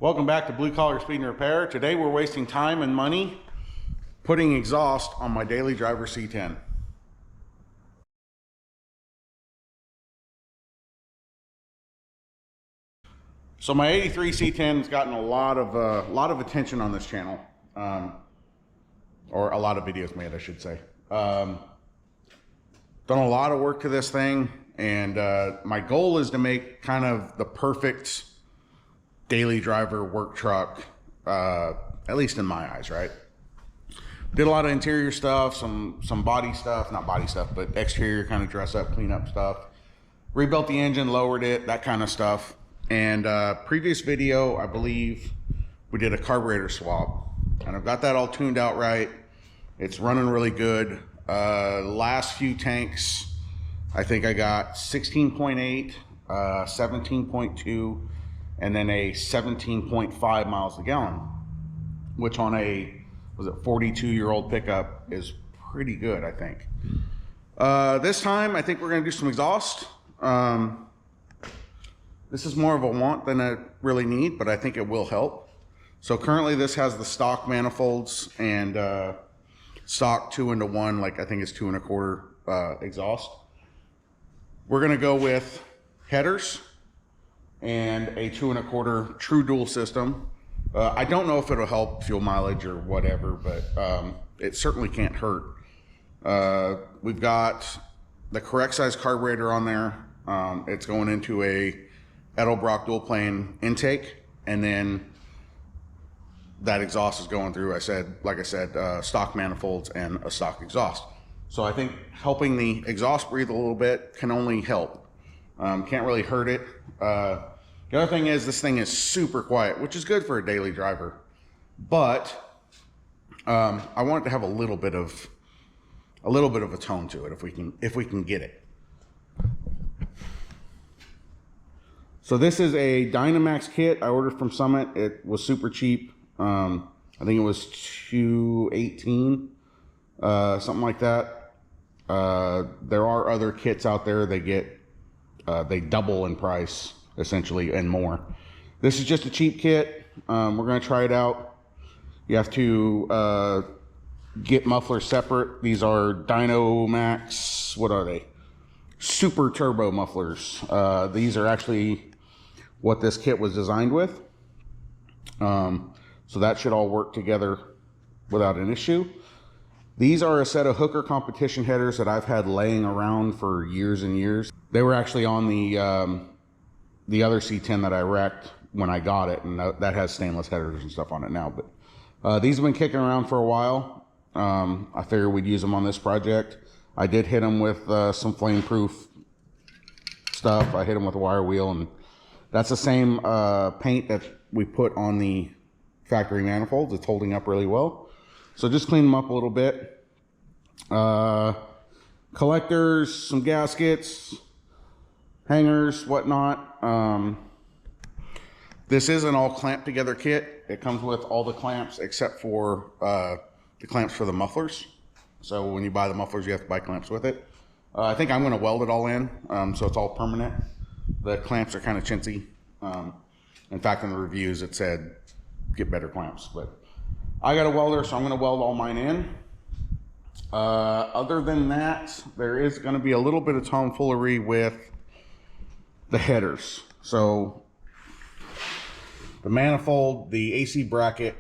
Welcome back to Blue Collar Speed and Repair. Today we're wasting time and money putting exhaust on my daily driver C10. So my 83 C10 has gotten a lot of attention on this channel, or a lot of videos made, I should say. Done a lot of work to this thing, and my goal is to make kind of the perfect daily driver work truck, at least in my eyes, right? Did a lot of interior stuff, some body stuff, not body stuff, but exterior kind of dress up, clean up stuff. Rebuilt the engine, lowered it, that kind of stuff. And previous video, I believe we did a carburetor swap, and I've got that all tuned out right. It's running really good. Last few tanks, I think I got 16.8, 17.2, and then a 17.5 miles a gallon, which on a, was it 42-year-old pickup is pretty good, I think. This time, I think we're gonna do some exhaust. This is more of a want than a really need, but I think it will help. So currently this has the stock manifolds and stock 2-into-1, like I think it's 2 1/4 exhaust. We're gonna go with headers and a 2 1/4 true dual system. I don't know if it'll help fuel mileage or whatever, but it certainly can't hurt. We've got the correct size carburetor on there. It's going into a Edelbrock dual plane intake, and then that exhaust is going through, like I said, stock manifolds and a stock exhaust. So I think helping the exhaust breathe a little bit can only help. Can't really hurt it. The other thing is this thing is super quiet, which is good for a daily driver, but I want it to have a little bit of a tone to it if we can get it. So this is a Dynamax kit I ordered from Summit. It was super cheap. I think it was $218, something like that. There are other kits out there. They double in price essentially and more. This is just a cheap kit. We're gonna try it out. You have to get mufflers separate. These are Dynamax, what are they? Super turbo mufflers. These are actually what this kit was designed with. So that should all work together without an issue. These are a set of Hooker competition headers that I've had laying around for years and years. They were actually on the other C10 that I wrecked when I got it, and that has stainless headers and stuff on it now. But these have been kicking around for a while. I figured we'd use them on this project. I did hit them with some flame-proof stuff. I hit them with a wire wheel, and that's the same paint that we put on the factory manifolds. It's holding up really well. So just clean them up a little bit. Collectors, some gaskets, hangers, whatnot. This is an all clamp together kit. It comes with all the clamps except for the clamps for the mufflers. So when you buy the mufflers, you have to buy clamps with it. I think I'm going to weld it all in, so it's all permanent. The clamps are kind of chintzy. In fact, in the reviews, it said get better clamps, but I got a welder, so I'm going to weld all mine in. Other than that, there is going to be a little bit of tomfoolery with the headers. So the manifold, the AC bracket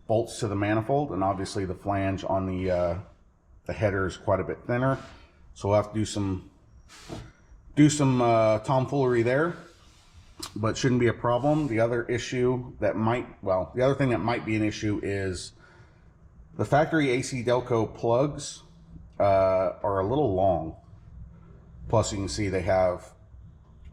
bolts to the manifold, and obviously the flange on the header is quite a bit thinner, so we'll have to do some tomfoolery there, but shouldn't be a problem. The other issue that the other thing that might be an issue is the factory AC Delco plugs are a little long. Plus you can see they have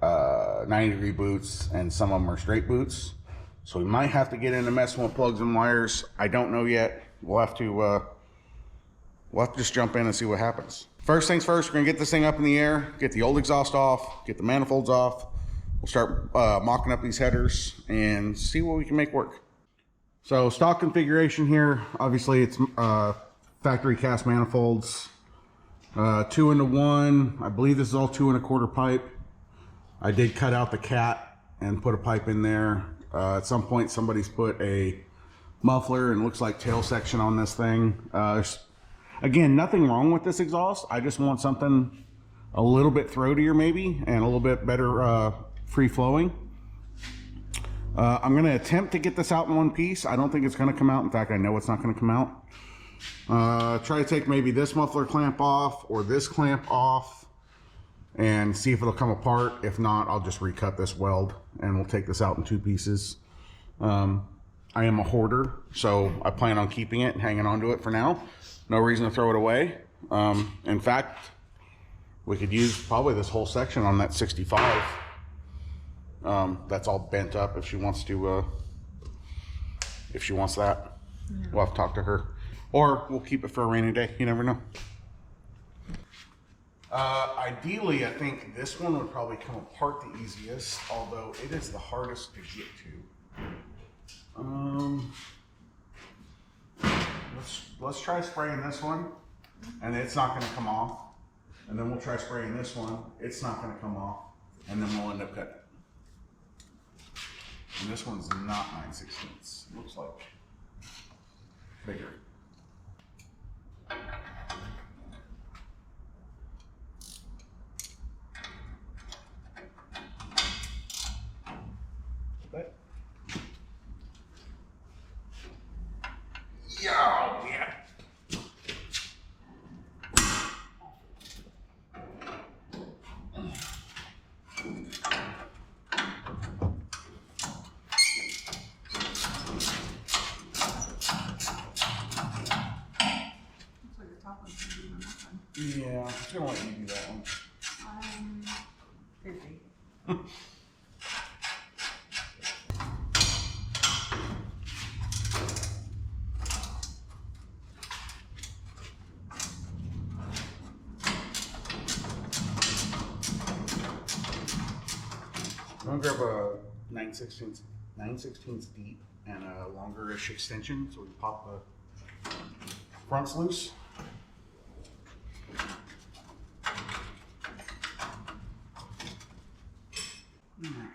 90-degree boots, and some of them are straight boots. So we might have to get into messing with plugs and wires. I don't know yet. We'll have to just jump in and see what happens. First things first, we're gonna get this thing up in the air, get the old exhaust off, get the manifolds off. We'll start mocking up these headers and see what we can make work. So stock configuration here, obviously it's factory cast manifolds, 2-into-1. I believe this is all 2 1/4 pipe. I did cut out the cat and put a pipe in there. At some point, somebody's put a muffler and looks like tail section on this thing. Again, nothing wrong with this exhaust. I just want something a little bit throatier maybe and a little bit better free flowing. I'm going to attempt to get this out in one piece. I don't think it's going to come out. In fact, I know it's not going to come out. Try to take maybe this muffler clamp off or this clamp off and see if it'll come apart. If not, I'll just recut this weld and we'll take this out in two pieces. I am a hoarder, so I plan on keeping it and hanging on to it for now. No reason to throw it away. In fact, we could use probably this whole section on that 65. That's all bent up if she wants to, if she wants that. Yeah. We'll have to talk to her. Or we'll keep it for a rainy day. You never know. Ideally, I think this one would probably come apart the easiest, although it is the hardest to get to. Let's try spraying this one, and it's not going to come off. And then we'll try spraying this one. It's not going to come off, and then we'll end up cutting it. And this one's not 9/16. Looks like bigger. But yeah. Yeah, I'm gonna let you do that one. I'm busy. I'm gonna grab a 9/16 deep and a longer-ish extension so we can pop the fronts loose. Alright.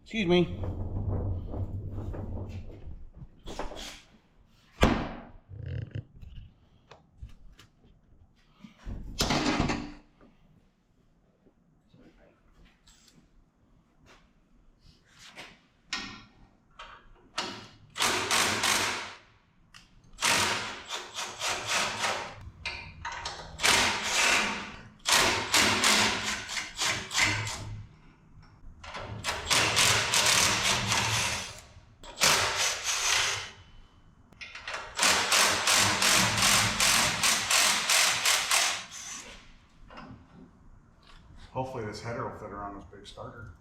Excuse me. Hopefully this header will fit around this big starter.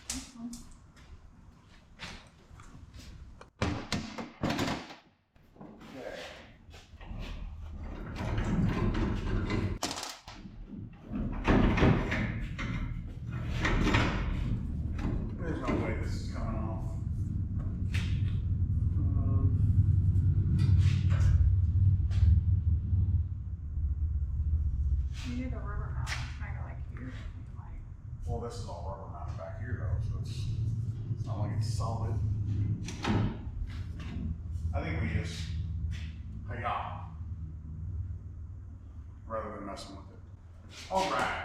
Okay. There's no way this is coming off. You need a rubber mount, kind of like here. Well, this is all rubber mounted back here though, so it's not like it's solid. I think we just hang on rather than messing with it. All right.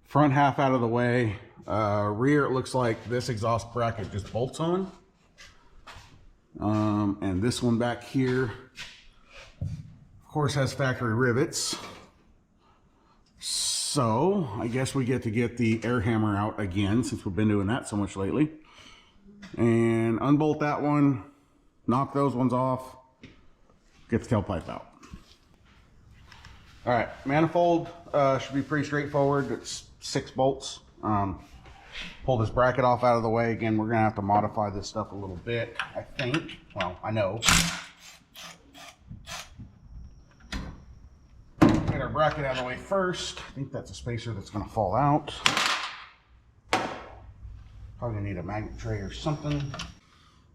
Front half out of the way. Rear, it looks like this exhaust bracket just bolts on. And this one back here, of course, has factory rivets. So I guess we get to get the air hammer out again, since we've been doing that so much lately. And unbolt that one, knock those ones off, get the tailpipe out. All right, manifold should be pretty straightforward. It's 6 bolts. Pull this bracket off out of the way. Again, we're gonna have to modify this stuff a little bit, I think. Well, I know. Get our bracket out of the way first. I think that's a spacer that's gonna fall out. Probably need a magnet tray or something.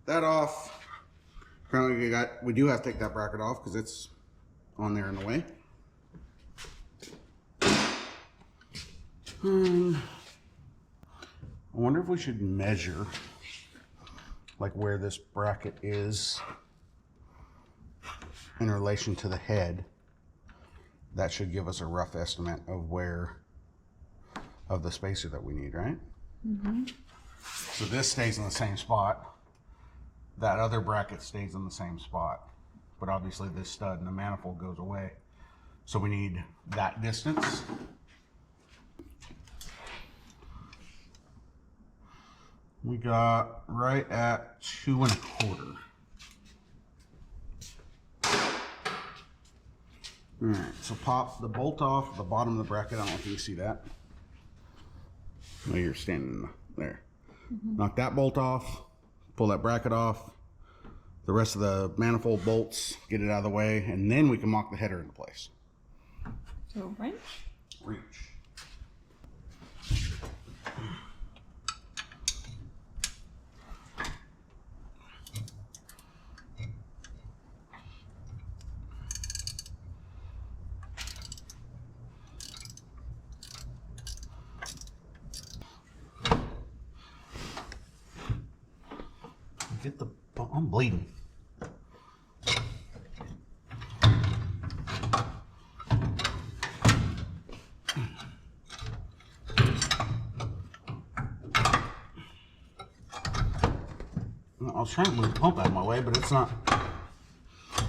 That off. Apparently we do have to take that bracket off because it's on there in the way. I wonder if we should measure like where this bracket is in relation to the head. That should give us a rough estimate of where of the spacer that we need, right? Mm-hmm. So this stays in the same spot. That other bracket stays in the same spot. But obviously this stud and the manifold goes away. So we need that distance. We got right at 2 1/4. All right, so pop the bolt off the bottom of the bracket. I don't know if you can see that. No, you're standing there. Mm-hmm. Knock that bolt off, pull that bracket off, the rest of the manifold bolts, get it out of the way, and then we can mock the header into place. So wrench? Reach. Get the, I'm bleeding. I was trying to move the pump out of my way, but it's not.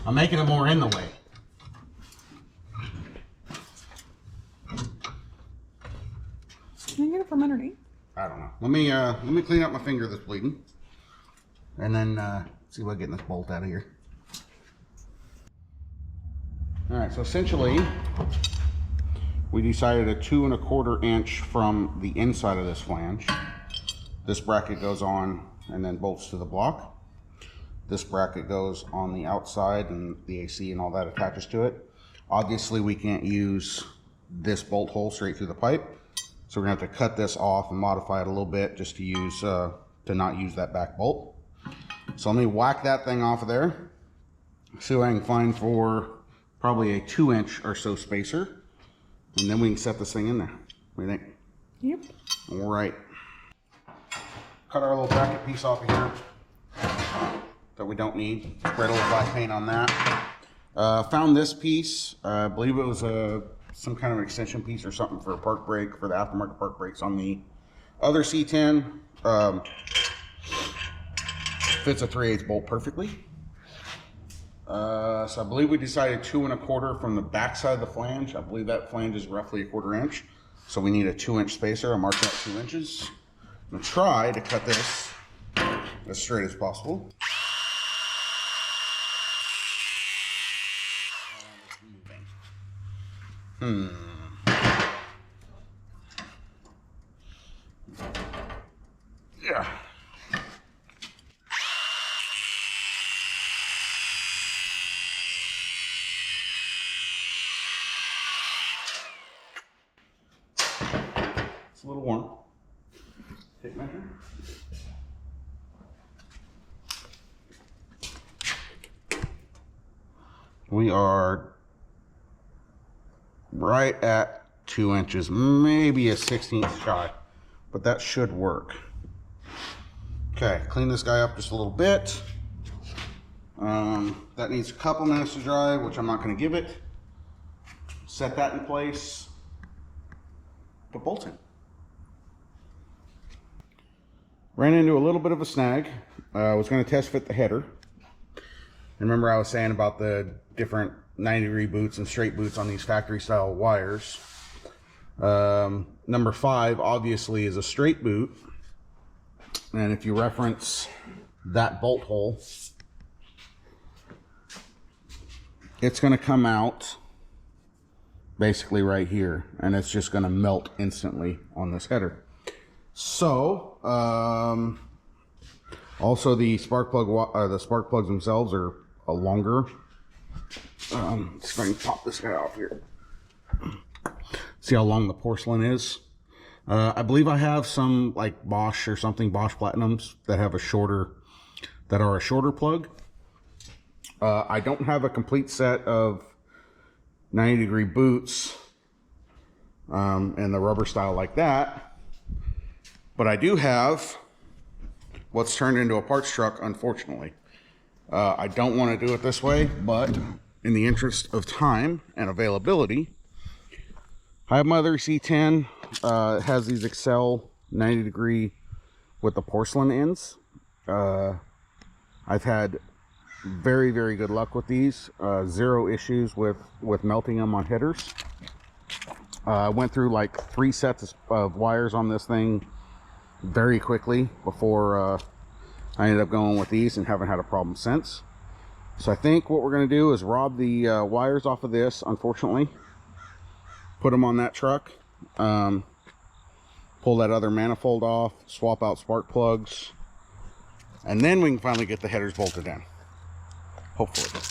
I'm making it more in the way. Can you get it from underneath? I don't know. Let me clean up my finger that's bleeding, and then see if I get this bolt out of here. All right. So essentially, we decided a 2 1/4 inch from the inside of this flange. This bracket goes on and then bolts to the block. This bracket goes on the outside and the AC and all that attaches to it. Obviously we can't use this bolt hole straight through the pipe. So we're gonna have to cut this off and modify it a little bit just to use, to not use that back bolt. So let me whack that thing off of there. See what I can find for probably a 2 inch or so spacer. And then we can set this thing in there. What do you think? Yep. All right. Cut our little bracket piece off of here that we don't need. Spread a little black paint on that. Found this piece. I believe it was some kind of an extension piece or something for a park brake, for the aftermarket park brakes on the other C10. Fits a 3/8 bolt perfectly. So I believe we decided 2 1/4 from the back side of the flange. I believe that flange is roughly 1/4 inch. So we need a 2 inch spacer. I marked out 2 inches. I'm gonna try to cut this as straight as possible. Yeah. It's a little warm. Tape measure. We are right at 2 inches, maybe a 1/16 shy, but that should work. Okay, clean this guy up just a little bit. That needs a couple minutes to dry, which I'm not going to give it. Set that in place. Put bolts in. Ran into a little bit of a snag. I was going to test fit the header. remember I was saying about the different 90-degree boots and straight boots on these factory style wires. Number 5 obviously is a straight boot, and if you reference that bolt hole, it's going to come out basically right here, and it's just going to melt instantly on this header. So also the spark plugs themselves are a longer. Just going to pop this guy off here. See how long the porcelain is. I believe I have some like Bosch or something, Bosch Platinums that have a shorter plug. I don't have a complete set of 90-degree boots and the rubber style like that, but I do have what's turned into a parts truck, unfortunately. I don't want to do it this way, but in the interest of time and availability, I have my other C10. It has these Excel 90-degree with the porcelain ends. I've had very, very good luck with these. 0 issues with melting them on headers. I went through like 3 sets of wires on this thing very quickly before I ended up going with these, and haven't had a problem since. So I think what we're going to do is rob the wires off of this, unfortunately, put them on that truck, pull that other manifold off, swap out spark plugs, and then we can finally get the headers bolted in. Hopefully.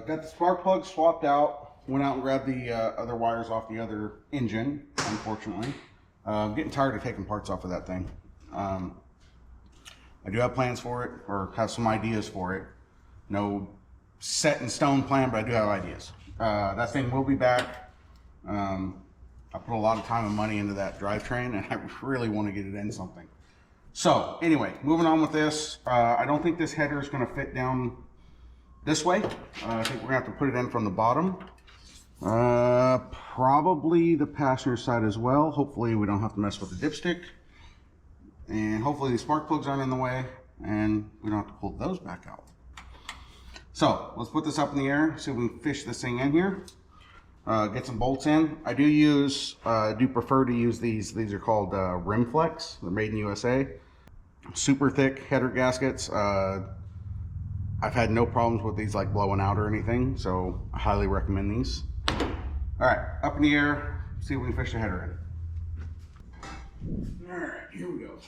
Got the spark plug swapped out. Went out and grabbed the other wires off the other engine, unfortunately. I'm getting tired of taking parts off of that thing. I do have plans for it, or have some ideas for it. No set in stone plan, but I do have ideas. That thing will be back. I put a lot of time and money into that drivetrain, and I really want to get it in something. So anyway, moving on with this. I don't think this header is going to fit down this way. I think we're gonna have to put it in from the bottom. Probably the passenger side as well. Hopefully we don't have to mess with the dipstick. And hopefully the spark plugs aren't in the way and we don't have to pull those back out. So let's put this up in the air, see if we can fish this thing in here. Get some bolts in. I do prefer to use these. These are called Rimflex. They're made in USA. Super thick header gaskets. I've had no problems with these like blowing out or anything, so I highly recommend these. All right, up in the air, see if we can fish the header in. All right, here we go.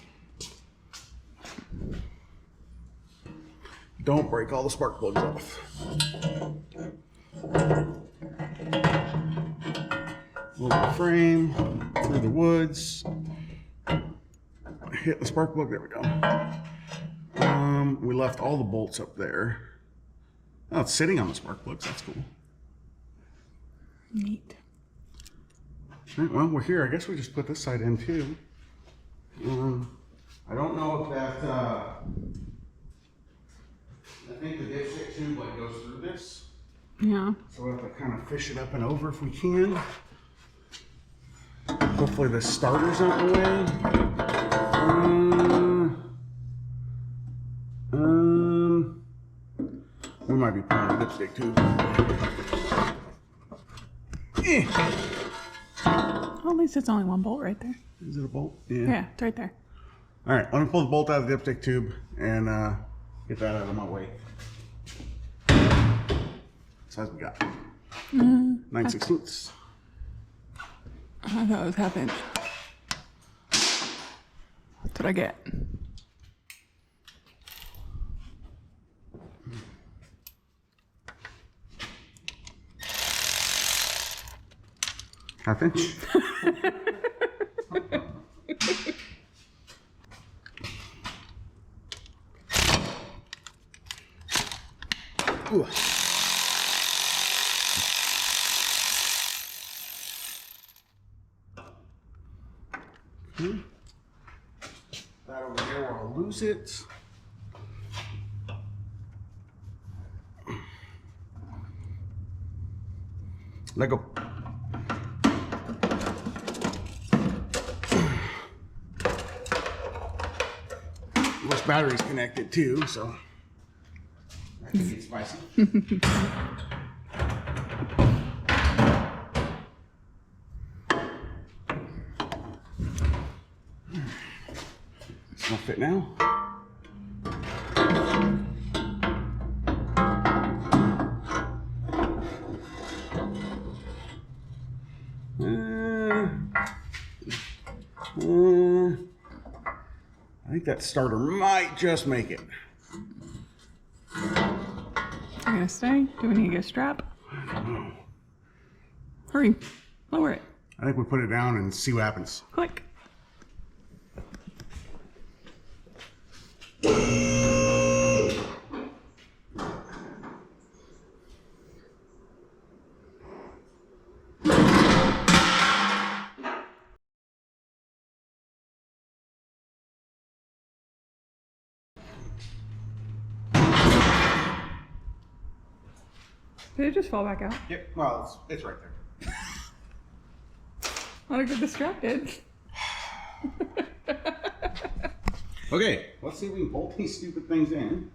Don't break all the spark plugs off. Over the frame, through the woods. Hit the spark plug, there we go. We left all the bolts up there. Oh, it's sitting on the spark plugs. That's cool. Neat. All right, well, we're here. I guess we just put this side in too. I don't know if that. I think the dipstick tube like goes through this. Yeah. So we have to kind of fish it up and over if we can. Hopefully the starter's not in the way. We might be pulling a dipstick tube. Well, at least it's only one bolt right there. Is it a bolt? Yeah, it's right there. All right, let me pull the bolt out of the dipstick tube and get that out of my way. What size we got? 9/16. I thought it was 1/2 inch. That's what I get. Half inch. Ooh. That over there where I'll lose it. Let go. This battery's connected too, so that can get spicy. It's gonna fit now. I think that starter might just make it. You gonna stay? Do we need to get a strap? I don't know. Hurry, lower it. I think we put it down and see what happens. Click. Did it just fall back out? Yep, well, it's right there. Not a good distracted. Okay, let's see if we can bolt these stupid things in.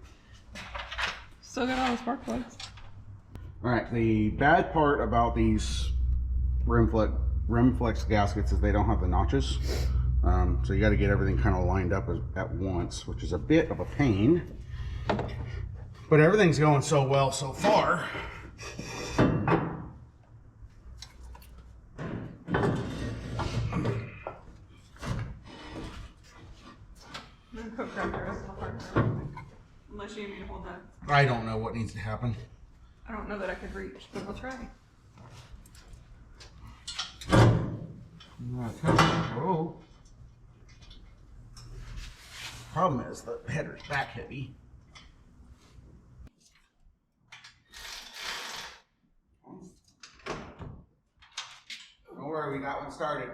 Still got all the spark plugs. All right, the bad part about these rim flex gaskets is they don't have the notches. So you got to get everything kind of lined up at once, which is a bit of a pain. But everything's going so well so far. Unless you need me to hold that. I don't know what needs to happen. I don't know that I could reach, but we'll try. Oh. Problem is the header's back heavy. Don't worry, we got one started.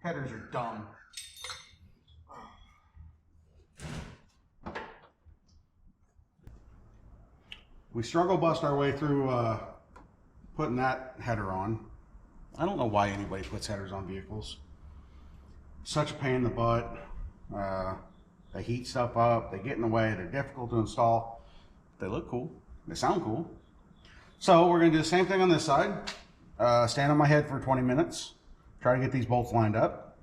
Headers are dumb. We struggle bust our way through putting that header on. I don't know why anybody puts headers on vehicles. Such a pain in the butt. They heat stuff up, they get in the way, they're difficult to install. They look cool, they sound cool. So we're gonna do the same thing on this side. Stand on my head for 20 minutes, try to get these bolts lined up.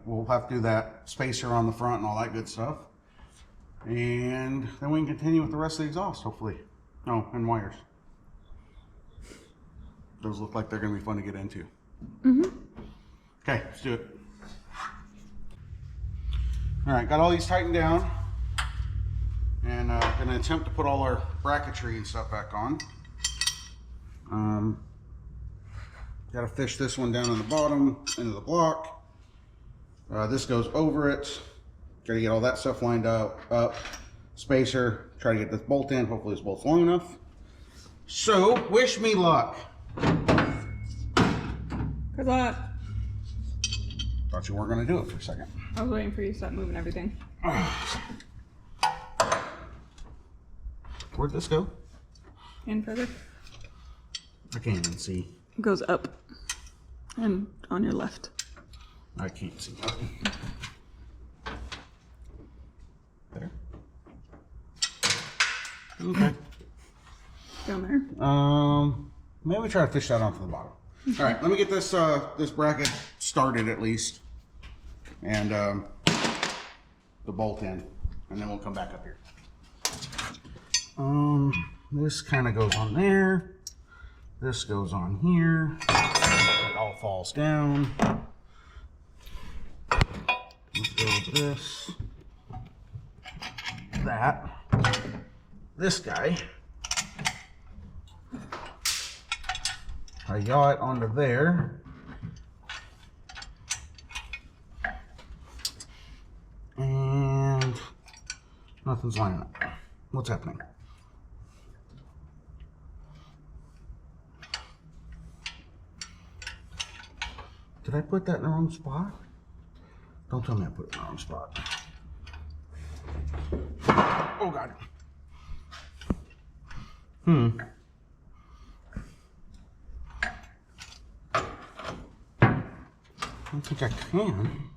We'll have to do that spacer on the front and all that good stuff. And then we can continue with the rest of the exhaust, hopefully. Oh, and wires. Those look like they're gonna be fun to get into. Okay, let's do it. All right, got all these tightened down. And gonna attempt to put all our bracketry and stuff back on. Gotta fish this one down on the bottom into the block. This goes over it. Gotta get all that stuff lined up. Spacer, try to get this bolt in. Hopefully this bolt's long enough. So, wish me luck. Good luck. Thought you weren't gonna do it for a second. I was waiting for you to start moving everything. Where'd this go? In further. I can't even see. It goes up and on your left. I can't see. There. Okay. Down there. Maybe we try to fish that onto the bottom. All right, let me get this this bracket started at least, and the bolt in, and then we'll come back up here. This kind of goes on there. This goes on here. It all falls down. This goes this, that, this guy. I yaw it onto there. And nothing's lining up. What's happening? Did I put that in the wrong spot? Don't tell me I put it in the wrong spot. Oh God. I don't think I can.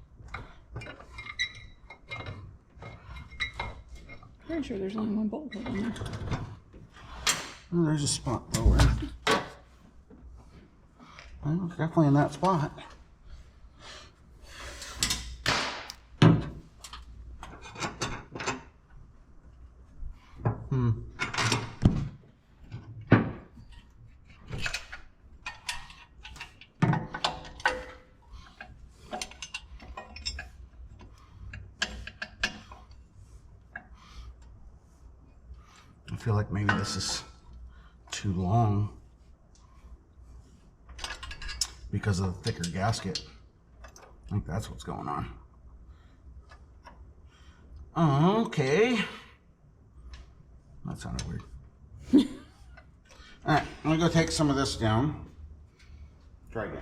Pretty sure there's only one bolt hole in there. Oh, there's a spot though. Right? Well, it's definitely in that spot. I feel like maybe this is too long because of the thicker gasket. I think that's what's going on. Okay. That sounded weird. Alright, I'm gonna go take some of this down. Try again.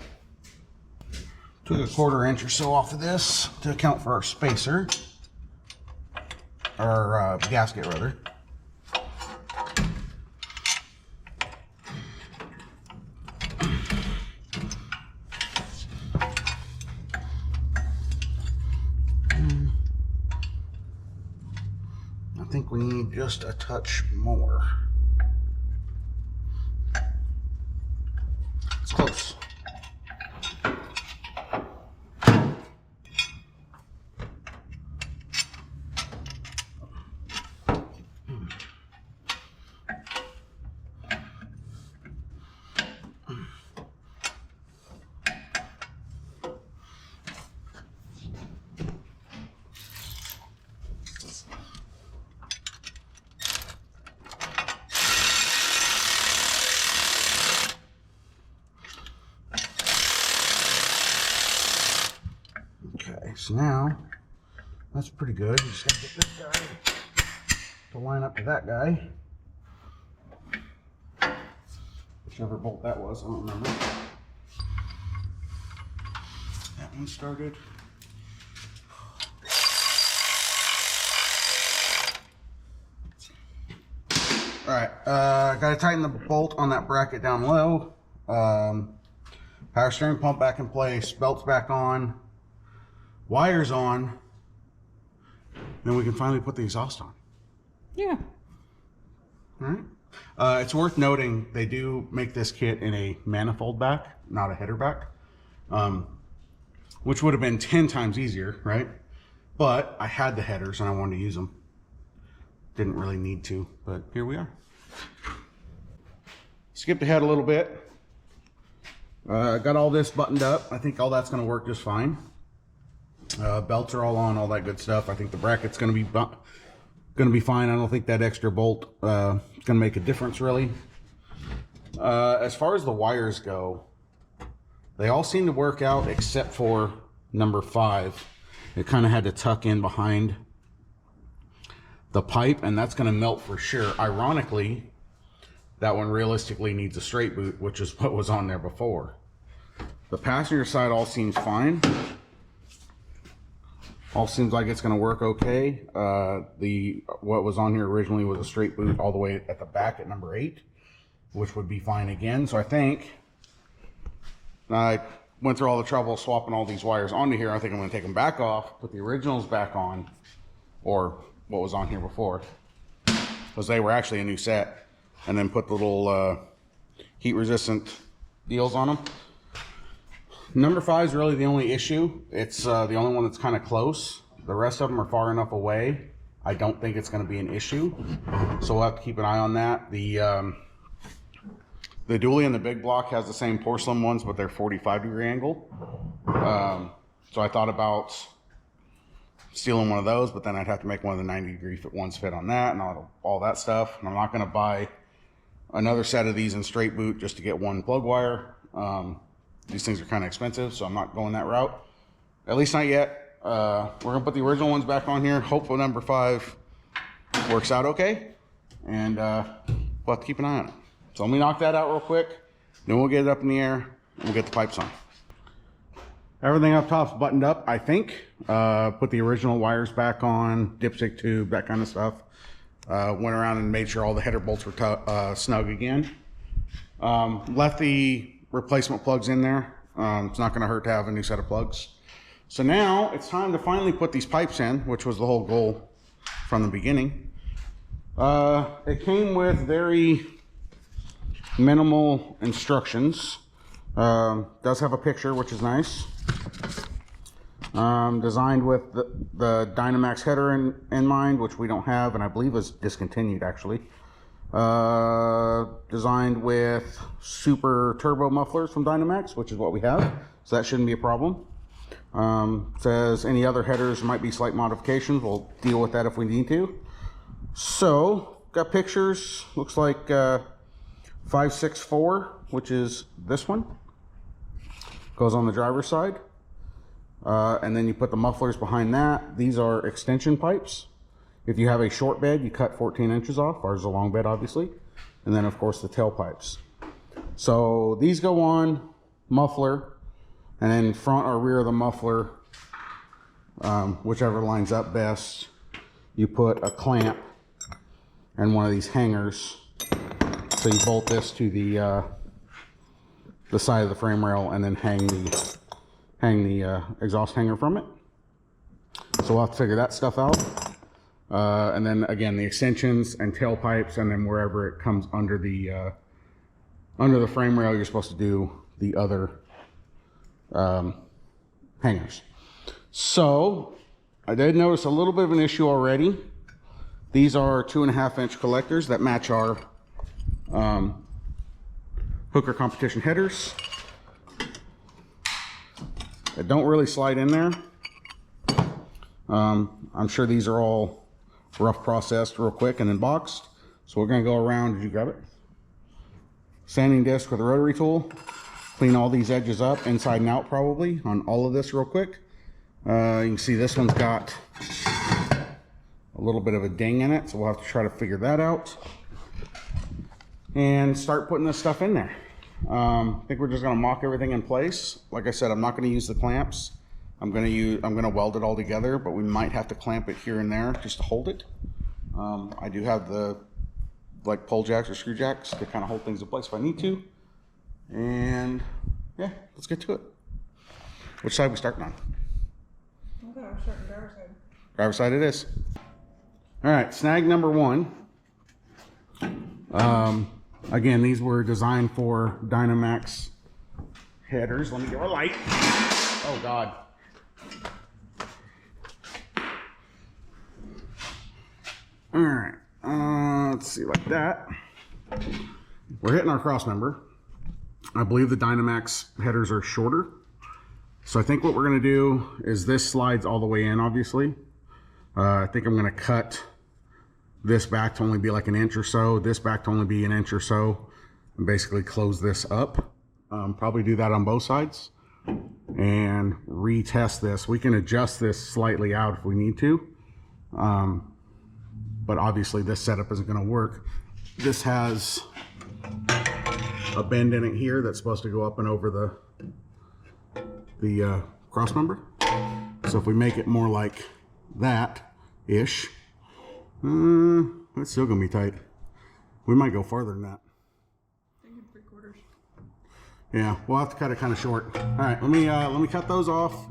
Took a 1/4 inch or so off of this to account for our spacer. Or gasket rather. I think we need just a touch more. It's close. Okay, so now that's pretty good. You just gotta get this guy to line up to that guy. Whichever bolt that was, I don't remember. That one started. Alright, gotta tighten the bolt on that bracket down low. Power steering pump back in place, belts back on, wires on, then we can finally put the exhaust on. Yeah. Alright. It's worth noting they do make this kit in a manifold back, not a header back, which would have been 10 times easier, right? But I had the headers and I wanted to use them. Didn't really need to, but here we are. Skipped ahead a little bit. Got all this buttoned up. I think all that's going to work just fine. Belts are all on, all that good stuff. I think the bracket's going to be fine. I don't think that extra bolt is going to make a difference really. As far as the wires go, they all seem to work out except for number 5. It kind of had to tuck in behind the pipe, and that's going to melt for sure. Ironically, that one realistically needs a straight boot, which is what was on there before. The passenger side all seems fine. All seems like it's going to work okay. What was on here originally was a straight boot all the way at the back at number 8, which would be fine again. So I think I went through all the trouble swapping all these wires onto here. I think I'm going to take them back off, put the originals back on, or what was on here before, because they were actually a new set, and then put the little heat resistant deals on them. Number 5 is really the only issue. It's the only one that's kind of close. The rest of them are far enough away. I don't think it's going to be an issue, so we'll have to keep an eye on that. The dually and the big block has the same porcelain ones, but they're 45-degree angle. So I thought about stealing one of those, but then I'd have to make one of the 90-degree ones fit on that and all that stuff. And I'm not going to buy another set of these in straight boot just to get one plug wire. These things are kind of expensive, so I'm not going that route. At least not yet. We're going to put the original ones back on here. Hopefully number 5 works out okay. And we'll have to keep an eye on it. So let me knock that out real quick. Then we'll get it up in the air and we'll get the pipes on. Everything up top's buttoned up, I think. Put the original wires back on, dipstick tube, that kind of stuff. Went around and made sure all the header bolts were snug again. Left the replacement plugs in there. It's not going to hurt to have a new set of plugs. So now it's time to finally put these pipes in, which was the whole goal from the beginning. It came with very minimal instructions. Does have a picture, which is nice. Designed with the Dynamax header in mind, which we don't have, and I believe is discontinued actually. Designed with super turbo mufflers from Dynamax, which is what we have, so that shouldn't be a problem. Says any other headers might be slight modifications. We'll deal with that if we need to. So, got pictures. Looks like 564, which is this one. Goes on the driver's side. And then you put the mufflers behind that. These are extension pipes. If you have a short bed, you cut 14 inches off. Ours is a long bed, obviously. And then, of course, the tailpipes. So these go on muffler, and then front or rear of the muffler, whichever lines up best, you put a clamp and one of these hangers. So you bolt this to the side of the frame rail and then hang the exhaust hanger from it. So we'll have to figure that stuff out. And then again, the extensions and tailpipes, and then wherever it comes under the frame rail, you're supposed to do the other hangers. So I did notice a little bit of an issue already. These are 2.5-inch collectors that match our hooker competition headers. They don't really slide in there. I'm sure these are all rough processed real quick and then boxed. So we're going to go around. Did you grab it? Sanding disc with a rotary tool. Clean all these edges up, inside and out probably, on all of this real quick. You can see this one's got a little bit of a ding in it, so we'll have to try to figure that out. And start putting this stuff in there. I think we're just going to mock everything in place. Like I said, I'm not going to use the clamps. I'm going to weld it all together, but we might have to clamp it here and there just to hold it. I do have the pull jacks or screw jacks to kind of hold things in place if I need to. And yeah, let's get to it. Which side are we starting on? Okay, we're starting driver's side. Driver's side it is. All right, snag number 1. Again, these were designed for Dynamax headers. Let me get a light. Oh God. All right, let's see, like that. We're hitting our cross member. I believe the Dynamax headers are shorter. So I think what we're gonna do is this slides all the way in, obviously. I think I'm gonna cut this back to only be like an inch or so, this back to only be an inch or so, and basically close this up. Probably do that on both sides and retest this. We can adjust this slightly out if we need to. But obviously this setup isn't gonna work. This has a bend in it here that's supposed to go up and over the cross member. So if we make it more like that-ish, it's still gonna be tight. We might go farther than that. I think 3/4. Yeah, we'll have to cut it kind of short. All right, let me cut those off.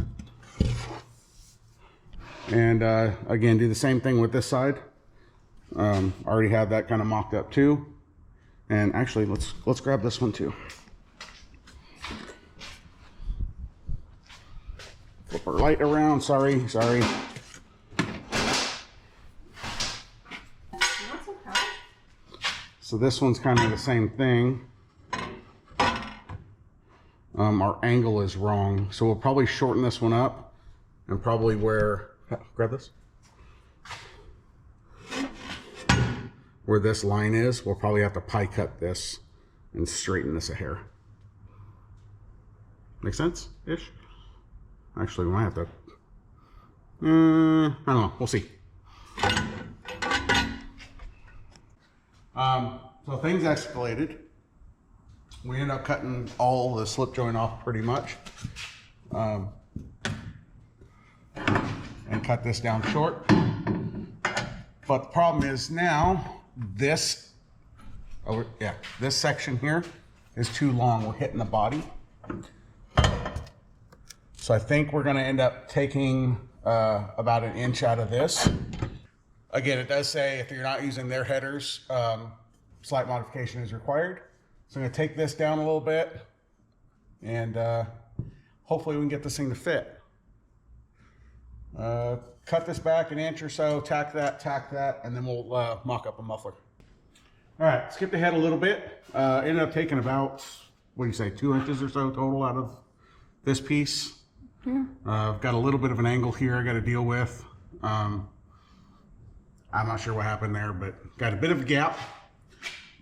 And again, do the same thing with this side. Already have that kind of mocked up too. And actually, let's grab this one too. Flip our light around. Sorry. You want some power? So this one's kind of the same thing. Our angle is wrong, so we'll probably shorten this one up, and probably where grab this. Where this line is, we'll probably have to pie cut this and straighten this a hair. Make sense? Ish? Actually, we might have to. I don't know. We'll see. So things escalated. We ended up cutting all the slip joint off pretty much. And cut this down short. But the problem is now this section here is too long. We're hitting the body. So I think we're going to end up taking about an inch out of this. Again, it does say if you're not using their headers, slight modification is required. So I'm going to take this down a little bit, and hopefully we can get this thing to fit. Cut this back an inch or so, tack that, and then we'll mock up a muffler. All right, skip ahead a little bit. Ended up taking about, what do you say, 2 inches or so total out of this piece. Yeah. I've got a little bit of an angle here I got to deal with. I'm not sure what happened there, but got a bit of a gap.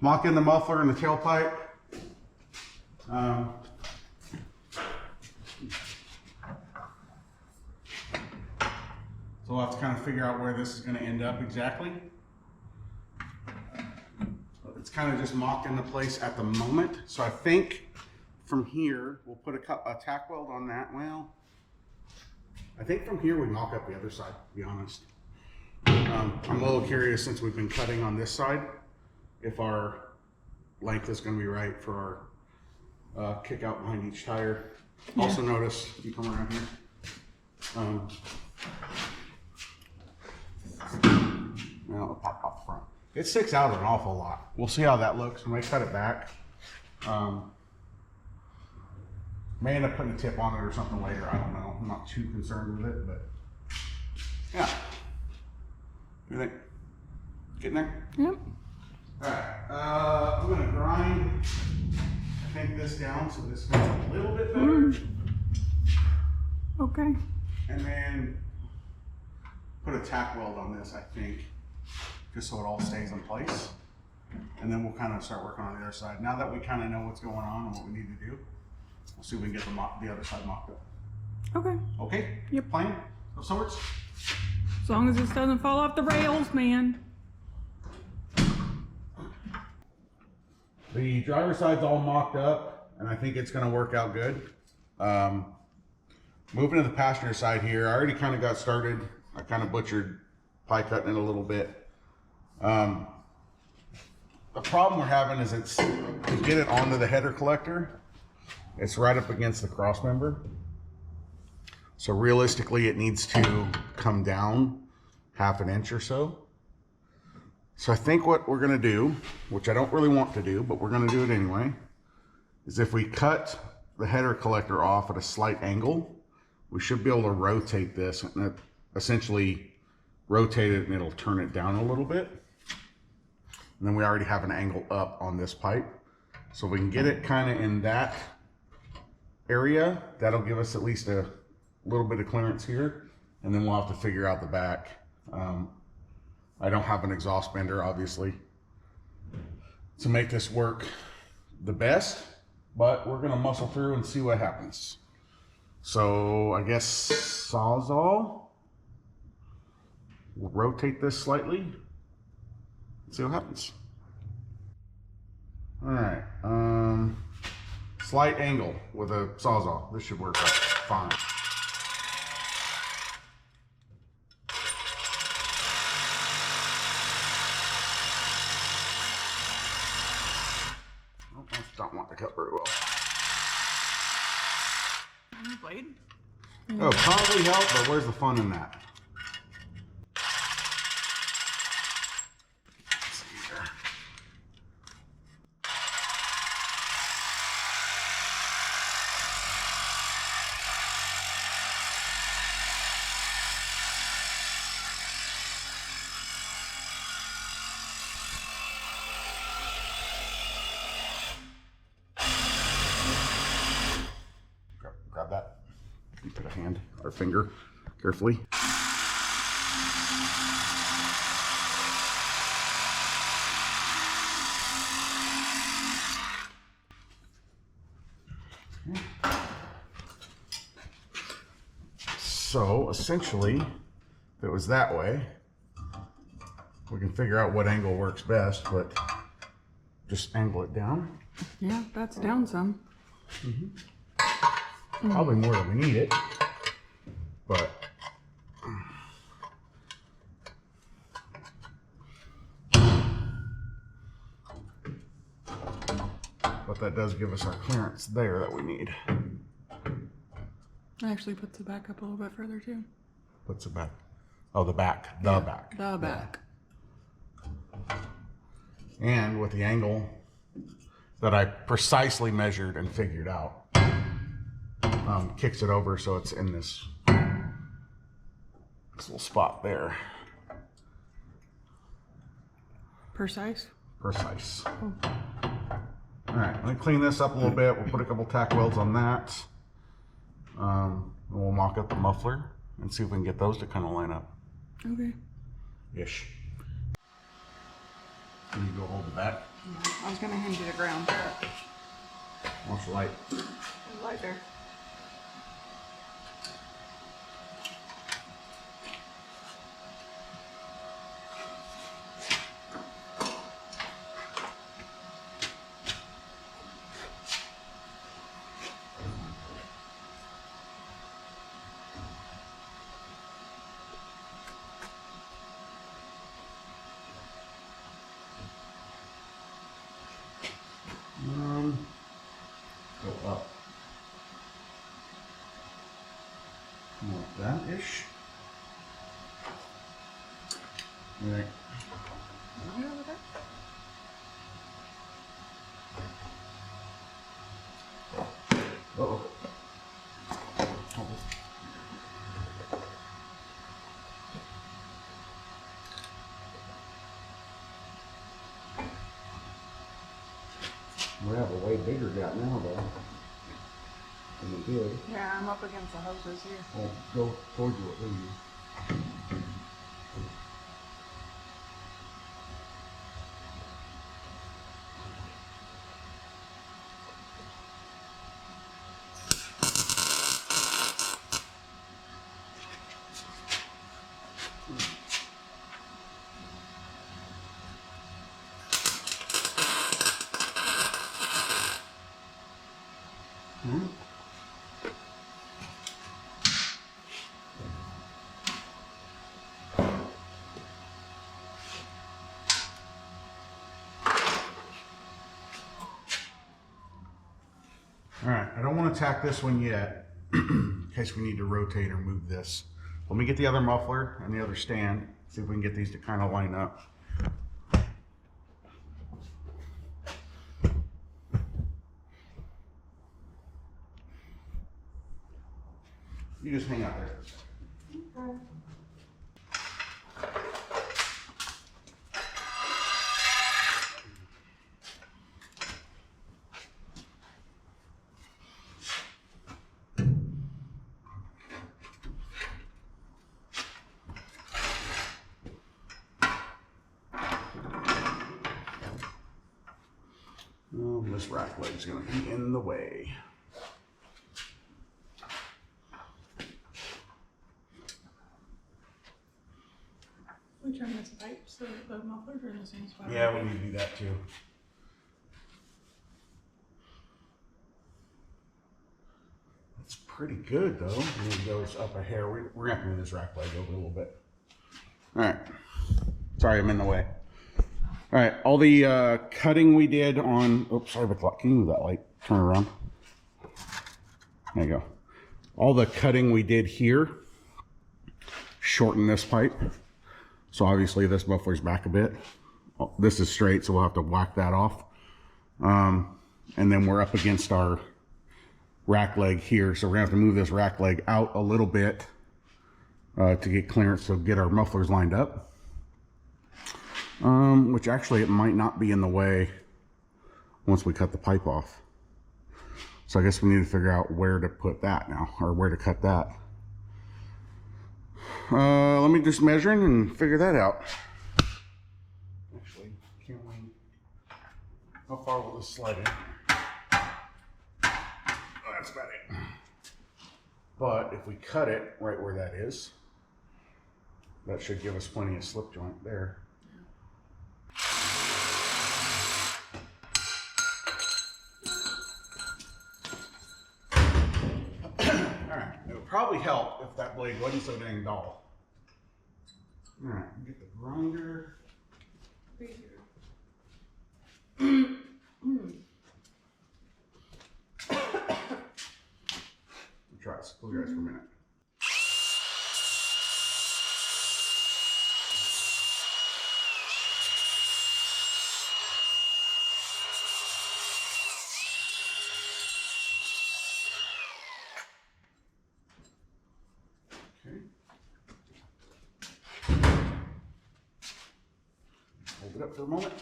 Mock in the muffler and the tailpipe. So we'll have to kind of figure out where this is going to end up exactly. It's kind of just mocked into place at the moment. So I think from here, we'll put a tack weld on that. Well, I think from here we mock up the other side, to be honest. I'm a little curious, since we've been cutting on this side, if our length is going to be right for our kick out behind each tire. Yeah. Also notice, if you come around here, well, it'll pop off the front. It sticks out an awful lot. We'll see how that looks when we cut it back. May end up putting a tip on it or something later. I don't know. I'm not too concerned with it, but yeah. What do you think? Getting there? Yep. All right. I'm going to grind, I think, this down so this fits a little bit better. Okay. And then put a tack weld on this, I think, just so it all stays in place. And then we'll kind of start working on the other side. Now that we kind of know what's going on and what we need to do, we'll see if we can get the other side mocked up. Okay. Okay? Yep. Plan of sorts? As long as this doesn't fall off the rails, man. The driver's side's all mocked up, and I think it's going to work out good. Moving to the passenger side here, I already kind of got started. I kind of butchered pie cutting it a little bit. The problem we're having is to get it onto the header collector, it's right up against the cross member. So realistically, it needs to come down half an inch or so. So I think what we're going to do, which I don't really want to do, but we're going to do it anyway, is if we cut the header collector off at a slight angle, we should be able to rotate this and essentially rotate it, and it'll turn it down a little bit. And then we already have an angle up on this pipe. So if we can get it kind of in that area, that'll give us at least a little bit of clearance here. And then we'll have to figure out the back. I don't have an exhaust bender, obviously, to make this work the best, but we're gonna muscle through and see what happens. So I guess Sawzall, we'll rotate this slightly, see what happens. All right, slight angle with a Sawzall. This should work out fine. Don't want to cut very well. Blade? Oh, probably help, but where's the fun in that? Let's see here. Grab that. You put a hand or finger carefully. So essentially, if it was that way, we can figure out what angle works best, but just angle it down. Yeah, that's down some. Probably more than we need it, but that does give us our clearance there that we need. Actually puts it back up a little bit further too. What's the back? Oh, the back. The back. The back. And with the angle that I precisely measured and figured out, kicks it over so it's in this little spot there. Precise? Precise. Oh. All right, let me clean this up a little bit. We'll put a couple tack welds on that. And we'll mock up the muffler and see if we can get those to kind of line up. Okay. Ish. Can you go hold the back? I was going to hand you the ground, but Watch the light. there's light there. Go up. Like that-ish. Right. Uh-oh. We have a way bigger gap now, though, than we did. Yeah, I'm up against the hoses here. Oh, go towards you, please. All right, I don't want to tack this one yet in case we need to rotate or move this. Let me get the other muffler and the other stand, see if we can get these to kind of line up. You just hang out there. Okay. Oh, this rack leg's gonna be in the way. We turn this pipe so that the mufflers are in the same spot. Yeah, we need to do that too. That's pretty good though. And it goes up a hair. We're gonna have to move this rack leg over a little bit. All right. Sorry, I'm in the way. All right, all the cutting we did on, oops, sorry about the light. Can you move that light? Turn it around. There you go. All the cutting we did here, shorten this pipe. So obviously this muffler's back a bit. This is straight, so we'll have to whack that off. And then we're up against our rack leg here. So we're gonna have to move this rack leg out a little bit to get clearance, so get our mufflers lined up. Which actually it might not be in the way once we cut the pipe off. So I guess we need to figure out where to put that now, or where to cut that. Let me just measure and figure that out. Actually, can't we, how far will this slide in? Oh, that's about it. But if we cut it right where that is, that should give us plenty of slip joint there. Alright, it would probably help if that blade wasn't so dang dull. Alright, get the grinder. Right here. Try this. Close your eyes for a minute. Okay. Hold it up for a moment.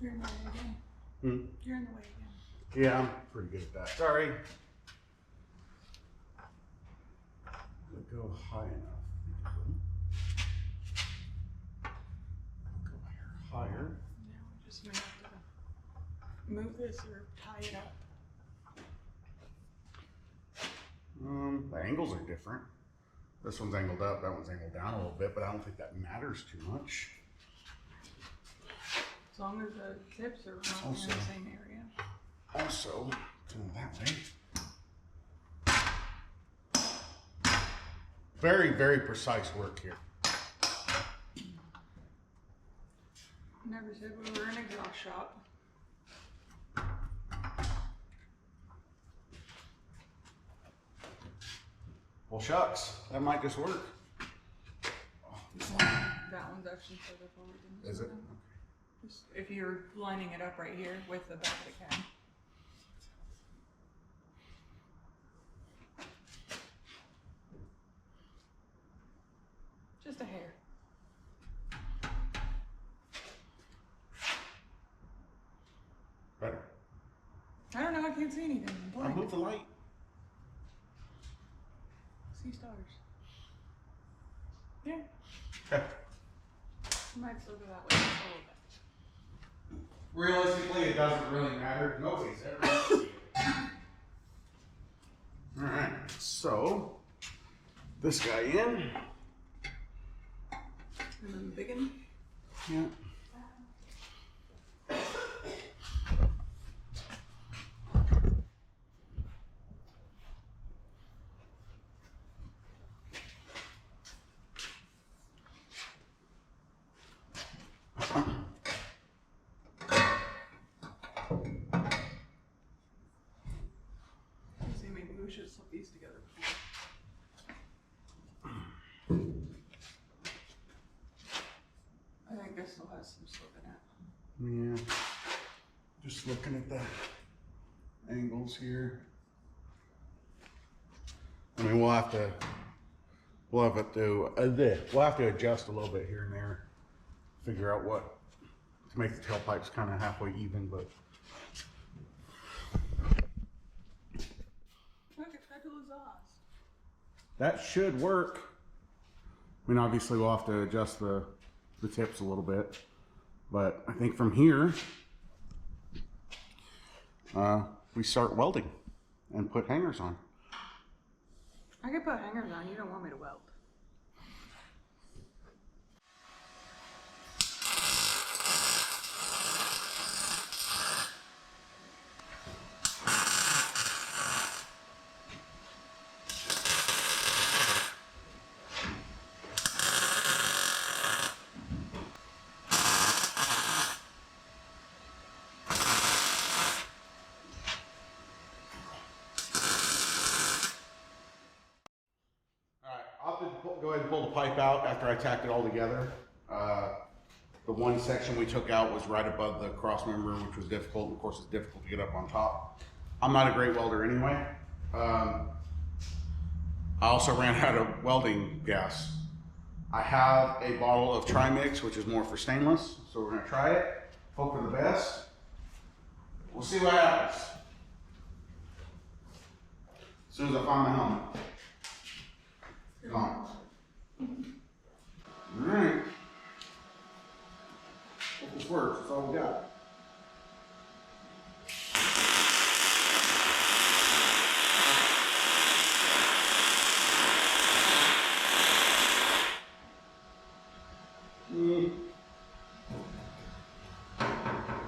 You're in the way again. You're in the way again. Yeah, I'm pretty good at that. Sorry. Go high enough. Go higher. Now we just may have to move this or tie it up. The angles are different. This one's angled up, that one's angled down a little bit, but I don't think that matters too much. As long as the tips are not Also- in the same area. Also, turn it that way. Very, very precise work here. Never said we were in a exhaust shop. Well, shucks, that might just work. That one's actually further forward than this Is it? one. Just if you're lining it up right here with the back of the cab. Just a hair. Better. I don't know, I can't see anything. I'm I'll blind. move the light. See stars. Yeah. Might still go that way just a little bit. Realistically, it doesn't really matter. Nobody's ever gonna see it. Alright, so this guy in. And then big one. Yeah. See, maybe we should slip these together before. I think this still has some slip in it. Yeah. Just looking at the angles here. I mean, we'll have to adjust a little bit here and there. Figure out what to make the tailpipes kind of halfway even, but Look, it's got two exhausts. that should work. I mean, obviously we'll have to adjust the tips a little bit, but I think from here, we start welding and put hangers on. I could put hangers on, you don't want me to weld. I'll have to go ahead and pull the pipe out after I tacked it all together. The one section we took out was right above the cross member, which was difficult. Of course, it's difficult to get up on top. I'm not a great welder anyway. I also ran out of welding gas. I have a bottle of Trimix, which is more for stainless, so we're gonna try it. Hope for the best. We'll see what happens. As soon as I find my helmet. Gone. All right. Hope this works. That's all we got.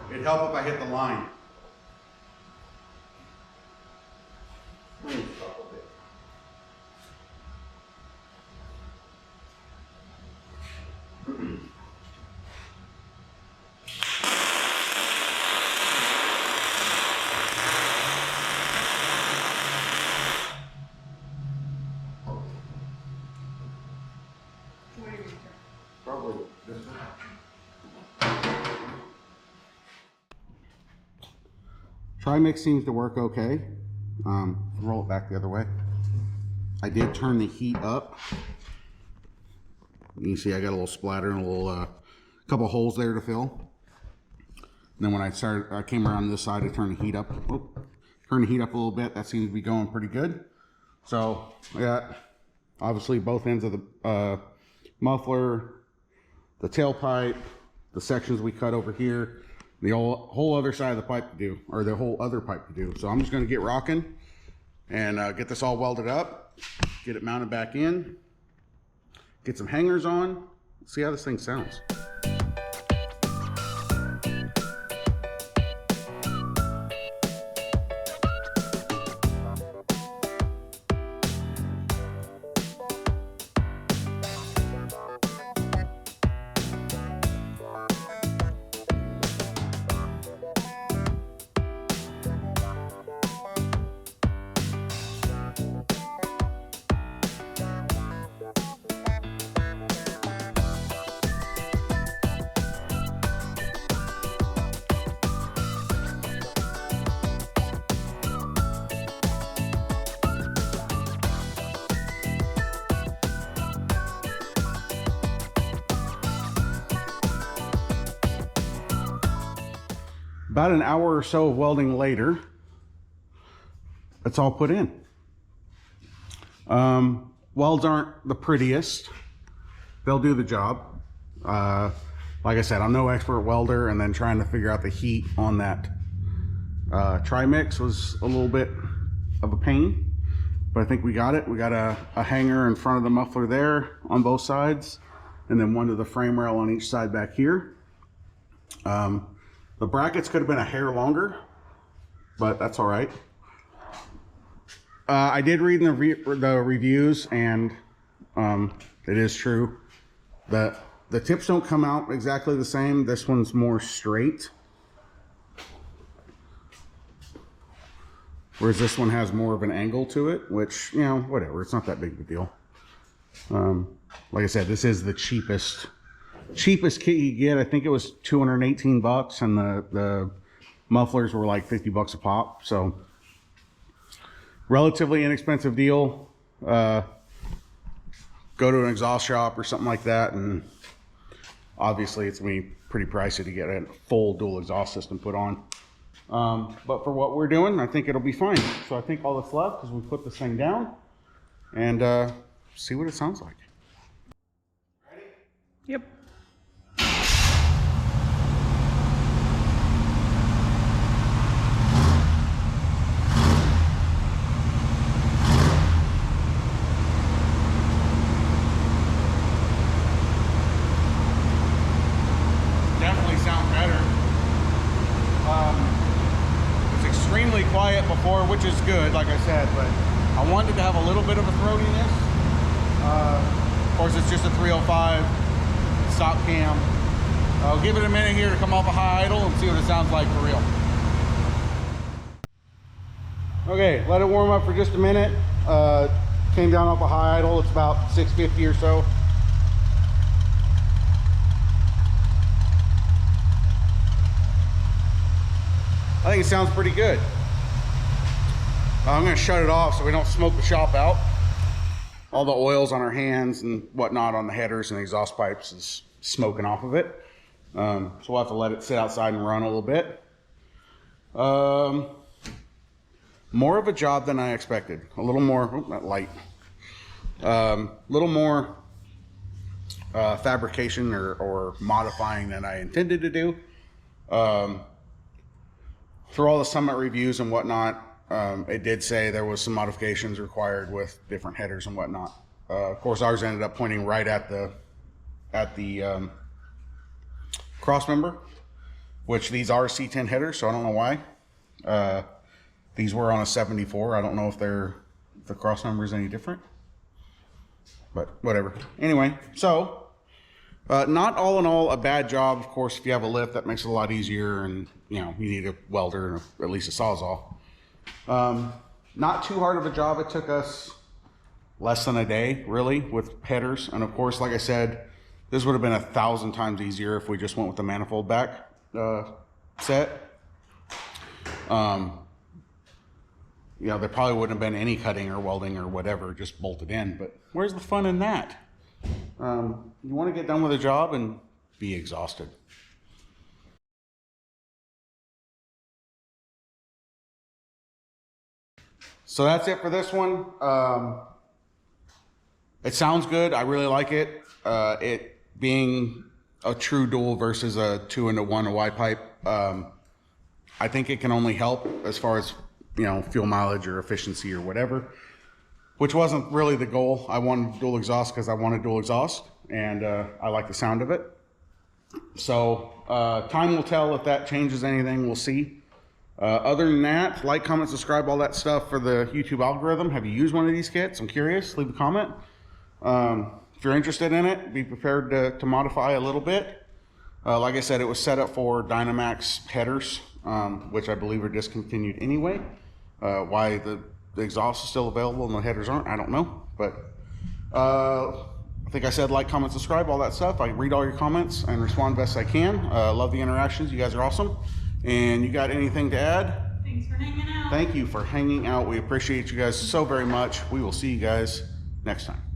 It'd help if I hit the line. Probably this one. Trimix seems to work okay. Roll it back the other way. I did turn the heat up. You can see I got a little splatter and a little couple holes there to fill. And then when I came around this side, I turned the heat up. Oh, turned the heat up a little bit. That seems to be going pretty good. So I got obviously both ends of the muffler, the tailpipe, the sections we cut over here, the whole other side of the pipe to do, or the whole other pipe to do. So I'm just going to get rocking and get this all welded up, get it mounted back in, get some hangers on, see how this thing sounds. About an hour or so of welding later, it's all put in. Welds aren't the prettiest. They'll do the job. Like I said, I'm no expert welder, and then trying to figure out the heat on that Trimix was a little bit of a pain, but I think we got it. We got a hanger in front of the muffler there on both sides, and then one to the frame rail on each side back here. The brackets could have been a hair longer, but that's all right. I did read in the reviews, and it is true that the tips don't come out exactly the same. This one's more straight, whereas this one has more of an angle to it, which, you know, whatever. It's not that big of a deal. Like I said, this is the cheapest kit you get. I think it was 218 bucks, and the mufflers were like 50 bucks a pop. So relatively inexpensive deal. Go to an exhaust shop or something like that, and obviously it's gonna be pretty pricey to get a full dual exhaust system put on. But for what we're doing, I think it'll be fine. So I think all that's left is we put this thing down and see what it sounds like. Ready? Yep. Quiet before, which is good, like I said, but I wanted to have a little bit of a throatiness. Of course, it's just a 305 stock cam. I'll give it a minute here to come off a high idle and see what it sounds like for real. Okay, let it warm up for just a minute. Came down off a high idle. It's about 650 or so. I think it sounds pretty good. I'm going to shut it off so we don't smoke the shop out. all the oils on our hands and whatnot on the headers and exhaust pipes is smoking off of it. So we'll have to let it sit outside and run a little bit. More of a job than I expected. A little more, not light. Little more fabrication or modifying than I intended to do. Through all the Summit reviews and whatnot, it did say there was some modifications required with different headers and whatnot. Of course, ours ended up pointing right at the cross member, which these are C10 headers, so I don't know why. These were on a 74. I don't know if the cross member is any different, but whatever. Anyway, so not all in all a bad job. Of course, if you have a lift, that makes it a lot easier, and you need a welder and at least a sawzall. Not too hard of a job. It took us less than a day, really, with headers. And of course, like I said, this would have been 1,000 times easier if we just went with the manifold back set. There probably wouldn't have been any cutting or welding or whatever, just bolted in. But where's the fun in that? You want to get done with a job and be exhausted. So that's it for this one. It sounds good. I really like it. It being a true dual versus a 2-into-1 Y pipe. I think it can only help as far as fuel mileage or efficiency or whatever, which wasn't really the goal. I wanted dual exhaust because I wanted dual exhaust, and I like the sound of it. So time will tell if that changes anything. We'll see. Other than that, like, comment, subscribe, all that stuff for the YouTube algorithm. Have you used one of these kits? I'm curious. Leave a comment. If you're interested in it, be prepared to modify a little bit. Like I said, it was set up for Dynamax headers, which I believe are discontinued anyway. Why the exhaust is still available and the headers aren't, I don't know. But I think I said like, comment, subscribe, all that stuff. I read all your comments and respond best I can. Love the interactions. You guys are awesome. And you got anything to add? Thanks for hanging out. Thank you for hanging out. We appreciate you guys so very much. We will see you guys next time.